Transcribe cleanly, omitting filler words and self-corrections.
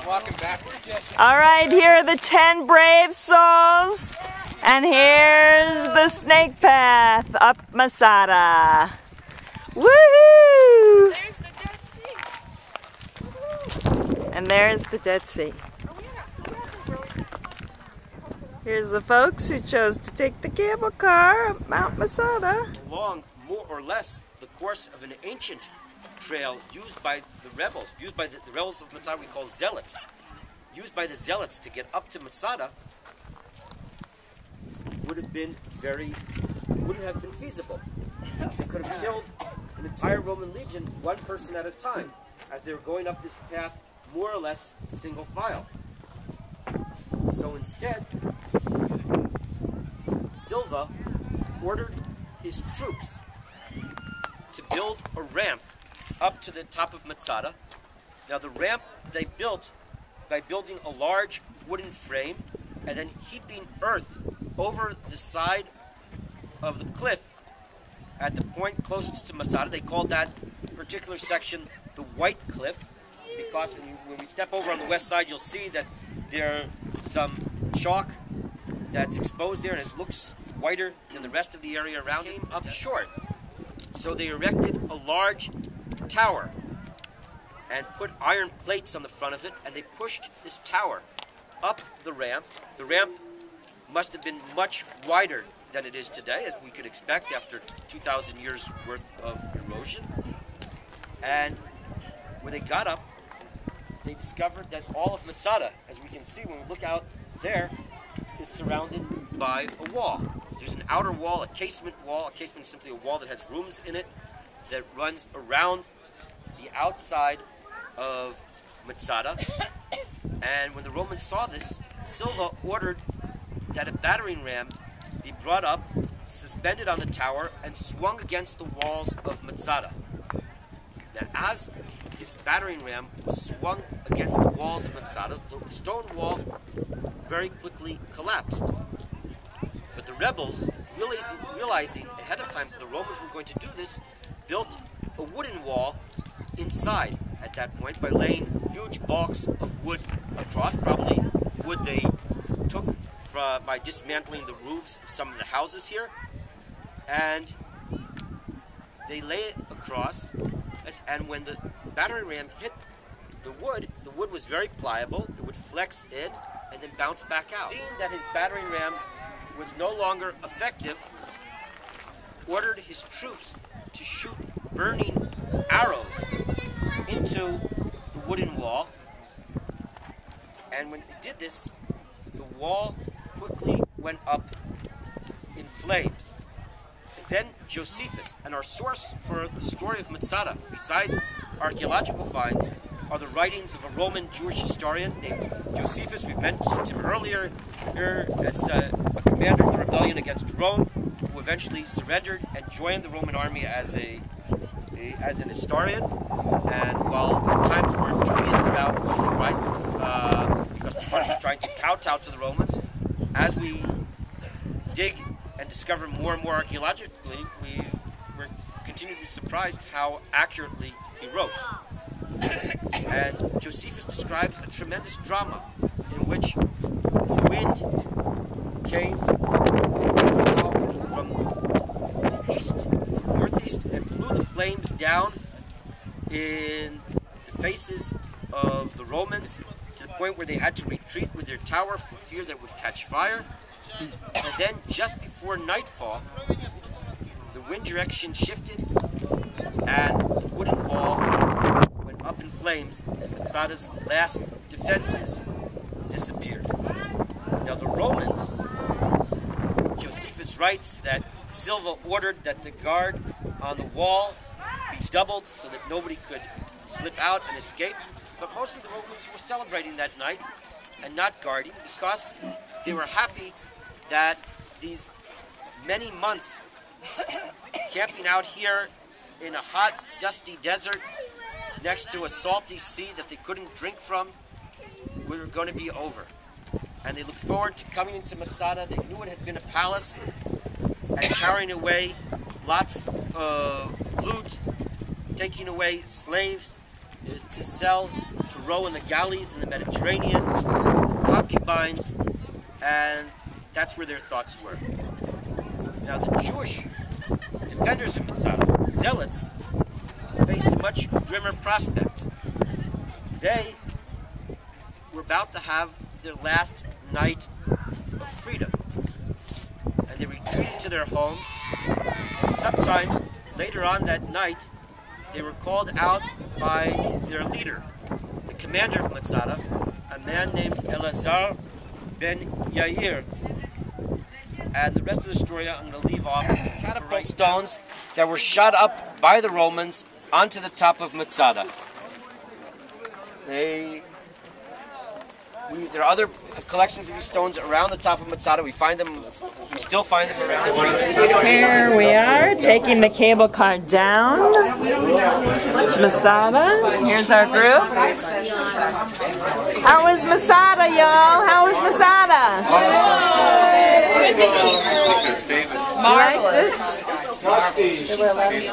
walking backwards. All right, here are the 10 brave souls. And here's the snake path up Masada. Woohoo! There's the Dead Sea. And there's the Dead Sea. Here's the folks who chose to take the cable car up Mount Masada. Along more or less the course of an ancient trail used by the rebels, the rebels of Masada we call zealots, used by the zealots to get up to Masada, wouldn't have been feasible. They could have killed an entire Roman legion, one person at a time, as they were going up this path more or less single file. So instead, Silva ordered his troops to build a ramp up to the top of Masada. Now the ramp they built by building a large wooden frame and then heaping earth over the side of the cliff at the point closest to Masada. They called that particular section the White Cliff, because when we step over on the west side, you'll see that there's some chalk that's exposed there, and it looks whiter than the rest of the area around it. Up short. So they erected a large tower and put iron plates on the front of it, and they pushed this tower up the ramp. The ramp must have been much wider than it is today, as we could expect after 2,000 years worth of erosion. And when they got up, they discovered that all of Masada, as we can see when we look out there, is surrounded by a wall. There's an outer wall, a casement wall. A casement is simply a wall that has rooms in it that runs around the outside of Masada. And when the Romans saw this, Silva ordered that a battering ram be brought up, suspended on the tower, and swung against the walls of Masada. Now, as this battering ram was swung against the walls of Masada, the stone wall very quickly collapsed. But the rebels, realizing ahead of time that the Romans were going to do this, built a wooden wall inside at that point by laying huge balks of wood across, probably wood they took by dismantling the roofs of some of the houses here. And they lay it across, and when the battering ram hit the wood was very pliable. It would flex in and then bounce back out. Seeing that his battering ram was no longer effective, ordered his troops to shoot burning arrows into the wooden wall. And when they did this, the wall quickly went up in flames. And then Josephus, and our source for the story of Masada, besides archaeological finds, are the writings of a Roman Jewish historian named Josephus. We've mentioned him earlier here as a commander of the rebellion against Rome, who eventually surrendered and joined the Roman army as an historian. And while at times we're dubious about what he writes, because part of he's trying to kowtow to the Romans, as we dig and discover more and more archaeologically, we continue to be surprised how accurately he wrote. And Josephus describes a tremendous drama in which the wind came from the east, northeast, and blew the flames down in the faces of the Romans to the point where they had to retreat with their tower for fear that it would catch fire. And then just before nightfall, the wind direction shifted and the wooden wall went up in flames, and Masada's last defenses disappeared. Now the Romans, Josephus writes that Silva ordered that the guard on the wall be doubled so that nobody could slip out and escape. But mostly the Romans were celebrating that night and not guarding, because they were happy that these many months camping out here in a hot, dusty desert next to a salty sea that they couldn't drink from were going to be over. And they looked forward to coming into Masada. They knew it had been a palace, and carrying away lots of loot, taking away slaves, is to sell, to row in the galleys in the Mediterranean, concubines, and that's where their thoughts were. Now the Jewish defenders of Masada, zealots, faced a much grimmer prospect. They were about to have their last night of freedom, and they retreated to their homes, and sometime later on that night they were called out by their leader, the commander of Masada, a man named Elazar ben Yair. And the rest of the story I'm going to leave off. Catapult stones that were shot up by the Romans onto the top of Masada. There are other collections of these stones around the top of Masada. We still find them around. Here we are, taking the cable car down Masada. Here's our group. How was Masada, y'all? How was Masada? Marvelous. You like this?